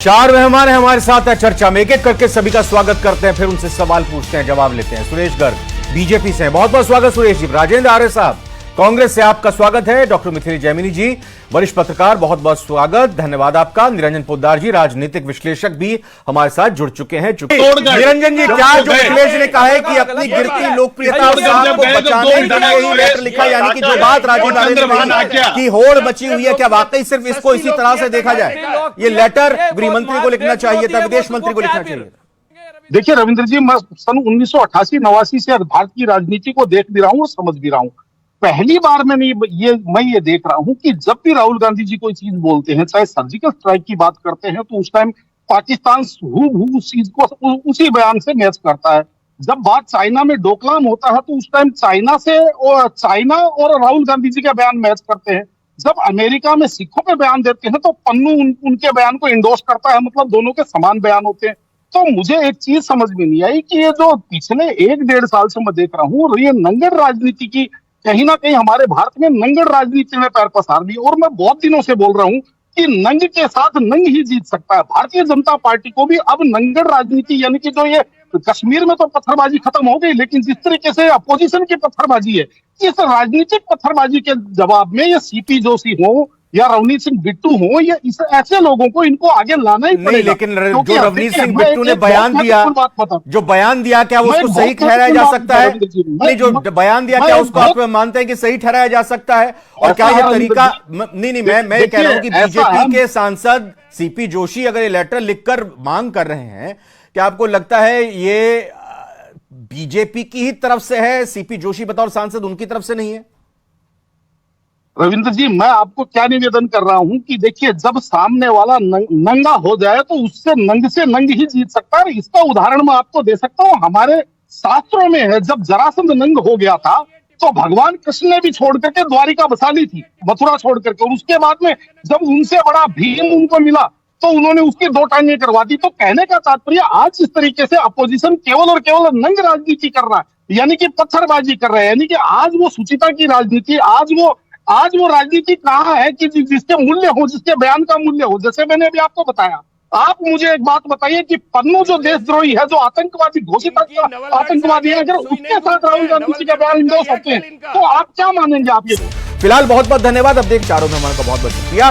चार मेहमान हैं हमारे साथ है चर्चा में, एक एक करके सभी का स्वागत करते हैं, फिर उनसे सवाल पूछते हैं, जवाब लेते हैं। सुरेश गर्ग बीजेपी से हैं, बहुत बहुत स्वागत सुरेश जी। राजेंद्र आर्य साहब कांग्रेस से आपका स्वागत है। डॉक्टर मिथिली जैमिनी जी वरिष्ठ पत्रकार, बहुत बहुत स्वागत, धन्यवाद आपका। निरंजन पोद्दार जी राजनीतिक विश्लेषक भी हमारे साथ जुड़ चुके हैं। निरंजन जी, क्या जो अखिलेश ने कहा है कि अपनी गिरती लोकप्रियता को बचाने के लिए ही लेटर लिखा, यानी कि जो बात राजेंद्र आर्य ने की होड़ मची हुई है, क्या वाकई सिर्फ इसको इसी तरह से देखा जाए? ये लेटर गृह मंत्री को लिखना चाहिए था, विदेश मंत्री को लिखना चाहिए था? देखिए रविंद्र जी, मैं सन 1988-89 से भारत की राजनीति को देख भी रहा हूँ और समझ भी रहा हूँ। पहली बार मैं ये देख रहा हूँ कि जब भी राहुल गांधी जी कोई चीज बोलते हैं, चाहे सर्जिकल स्ट्राइक की बात करते हैं, तो उस टाइम पाकिस्तान हूबहू उस चीज को उसी बयान से मैच करता है। जब बात चाइना में डोकलाम होता है तो उस टाइम चाइना और राहुल गांधी जी का बयान मैच करते हैं। जब अमेरिका में सिखों पे बयान देते हैं तो पन्नू उनके बयान को इंडोर्स करता है, मतलब दोनों के समान बयान होते हैं। तो मुझे एक चीज समझ में नहीं आई कि ये जो पिछले 1-1.5 साल से मैं देख रहा हूँ, ये नंगड़ राजनीति की कहीं ना कहीं हमारे भारत में नंगड़ राजनीति में पैर पसार दी। और मैं बहुत दिनों से बोल रहा हूँ कि नंग के साथ नंग ही जीत सकता है। भारतीय जनता पार्टी को भी अब नंगड़ राजनीति, यानी कि जो ये कश्मीर में तो पत्थरबाजी खत्म हो गई, लेकिन जिस तरीके से अपोजिशन की पत्थरबाजी है, इस राजनीतिक पत्थरबाजी के जवाब में ये सीपी जोशी हो या रवनीत सिंह बिट्टू हो, ये ऐसे लोगों को इनको आगे लाना ही पड़ेगा। लेकिन जो रवनीत सिंह बिट्टू ने बयान दिया, क्या वो उसको सही ठहराया जा सकता है? नहीं, जो बयान दिया क्या उसको आप मानते हैं कि सही ठहराया जा सकता है? और क्या ये तरीका नहीं, मैं कह रहा हूं कि बीजेपी के सांसद सीपी जोशी अगर ये लेटर लिखकर मांग कर रहे हैं, क्या आपको लगता है ये बीजेपी की ही तरफ से है? सीपी जोशी बतौर सांसद उनकी तरफ से नहीं है? रविंद्र जी, मैं आपको क्या निवेदन कर रहा हूं कि देखिए, जब सामने वाला नंगा हो जाए तो उससे नंग ही जीत सकता है। इसका उदाहरण मैं आपको दे सकता हूं, हमारे शास्त्रों में है, जब जरासंध नंग हो गया था तो भगवान कृष्ण ने भी छोड़ करके द्वारिका बसा ली थी, मथुरा छोड़ करके। और उसके बाद में जब उनसे बड़ा भीम उनको मिला तो उन्होंने उसकी 2 टांगें करवा दी। तो कहने का तात्पर्य, आज इस तरीके से अपोजिशन केवल और केवल नंग राजनीति कर रहा है, यानी कि पत्थरबाजी कर रहा है, यानी कि आज वो सुचिता की राजनीति, आज वो राजनीति कहाँ है कि जिसके मूल्य हो, जिसके बयान का मूल्य हो। जैसे मैंने अभी आपको बताया, आप मुझे एक बात बताइए कि पन्नू जो देशद्रोही है, जो आतंकवादी घोषित आतंकवादी है, अगर उसके साथ राहुल गांधी जी का बयान इंडोर्स होते हैं तो आप क्या मानेंगे? आप ये फिलहाल बहुत बहुत धन्यवाद। अब देख चारों मेहमान का बहुत बहुत शुक्रिया।